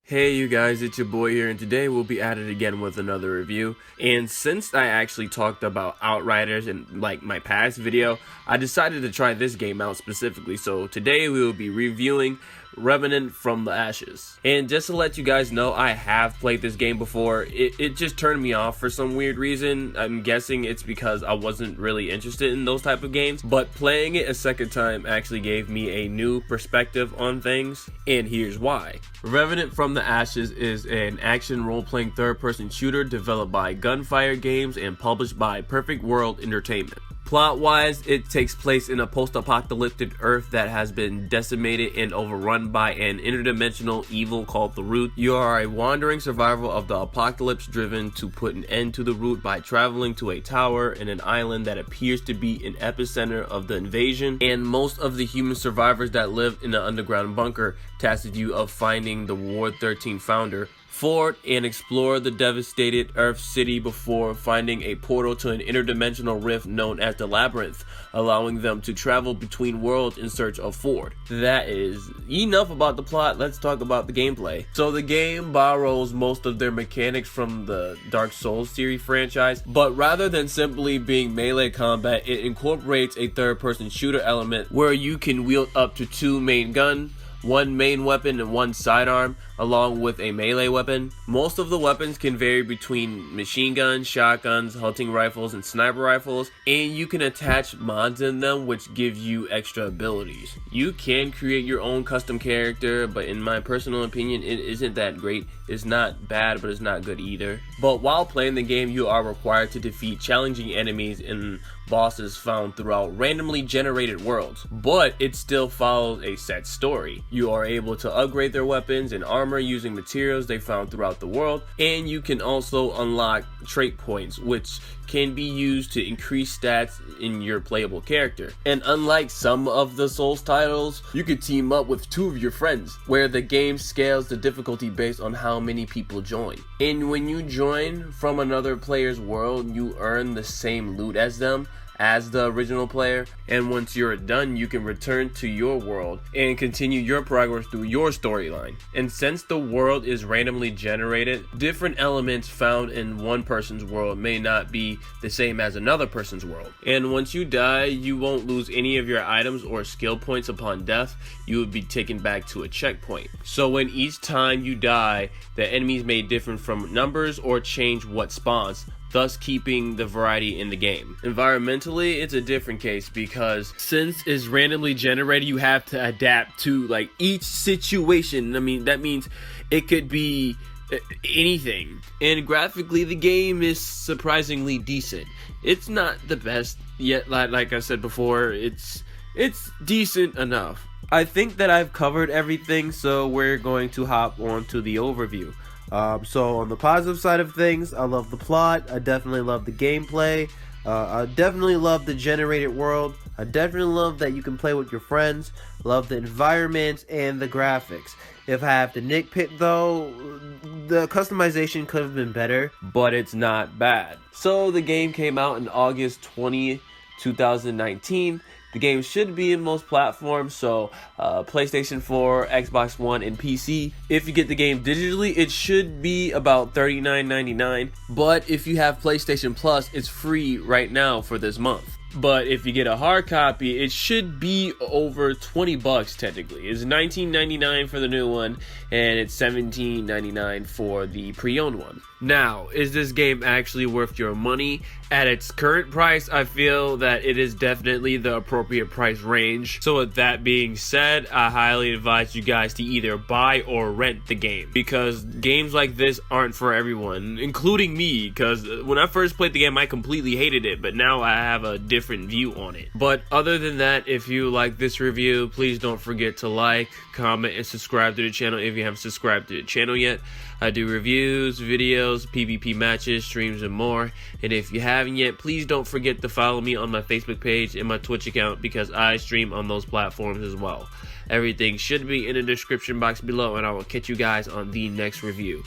Hey you guys, it's your boy here, and today we'll be at it again with another review. And since I actually talked about Outriders in my past video, I decided to try this game out specifically. So today we will be reviewing Remnant from the Ashes. And just to let you guys know, I have played this game before. It just turned me off for some weird reason. I'm guessing it's because I wasn't really interested in those type of games, but playing it a second time actually gave me a new perspective on things, and here's why. Remnant from the Ashes is an action role-playing third-person shooter developed by Gunfire Games and published by Perfect World Entertainment. Plot-wise, it takes place in a post-apocalyptic Earth that has been decimated and overrun by an interdimensional evil called the Root. You are a wandering survivor of the apocalypse, driven to put an end to the Root by traveling to a tower in an island that appears to be an epicenter of the invasion, and most of the human survivors that live in an underground bunker tasked you of finding the Ward 13 founder, Ford, and explore the devastated Earth City before finding a portal to an interdimensional rift known as the Labyrinth, allowing them to travel between worlds in search of Ford. That is enough about the plot. Let's talk about the gameplay. So the game borrows most of their mechanics from the Dark Souls series franchise, but rather than simply being melee combat, it incorporates a third-person shooter element where you can wield up to two main guns, one main weapon and one sidearm, along with a melee weapon. Most of the weapons can vary between machine guns, shotguns, hunting rifles, and sniper rifles, and you can attach mods in them which give you extra abilities. You can create your own custom character, but in my personal opinion, it isn't that great. It's not bad, but it's not good either. But while playing the game, you are required to defeat challenging enemies and bosses found throughout randomly generated worlds, but it still follows a set story. You are able to upgrade their weapons and armor using materials they found throughout the world, and you can also unlock trait points which can be used to increase stats in your playable character. And unlike some of the Souls titles, you could team up with two of your friends, where the game scales the difficulty based on how many people join. And when you join from another player's world, you earn the same loot as them, as the original player, and once you're done, you can return to your world and continue your progress through your storyline. And since the world is randomly generated, different elements found in one person's world may not be the same as another person's world. And once you die, you won't lose any of your items or skill points upon death. You will be taken back to a checkpoint. So when each time you die, the enemies may differ from numbers or change what spawns, thus keeping the variety in the game. Environmentally, it's a different case because since it's randomly generated, you have to adapt to each situation. I mean, that means it could be anything. And graphically, the game is surprisingly decent. It's not the best yet, like I said before, it's decent enough. I think that I've covered everything, so we're going to hop on to the overview. So on the positive side of things, I love the plot. I definitely love the gameplay. I definitely love the generated world. I definitely love that you can play with your friends. Love the environment and the graphics. If I have to nitpick though, the customization could have been better, but it's not bad. So the game came out in August 20, 2019. The game should be in most platforms, so PlayStation 4, Xbox One, and PC. If you get the game digitally, it should be about $39.99. But if you have PlayStation Plus, it's free right now for this month. But if you get a hard copy, it should be over $20 technically. It's $19.99 for the new one, and it's $17.99 for the pre-owned one. Now, is this game actually worth your money? At its current price, I feel that it is definitely the appropriate price range. So with that being said, I highly advise you guys to either buy or rent the game, because games like this aren't for everyone, including me, because when I first played the game, I completely hated it, but now I have a different view on it. But other than that, if you like this review, please don't forget to like, comment, and subscribe to the channel if you haven't subscribed to the channel yet. I do reviews, videos, PvP matches, streams, and more. And if you haven't yet, please don't forget to follow me on my Facebook page and my Twitch account, because I stream on those platforms as well. Everything should be in the description box below, and I will catch you guys on the next review.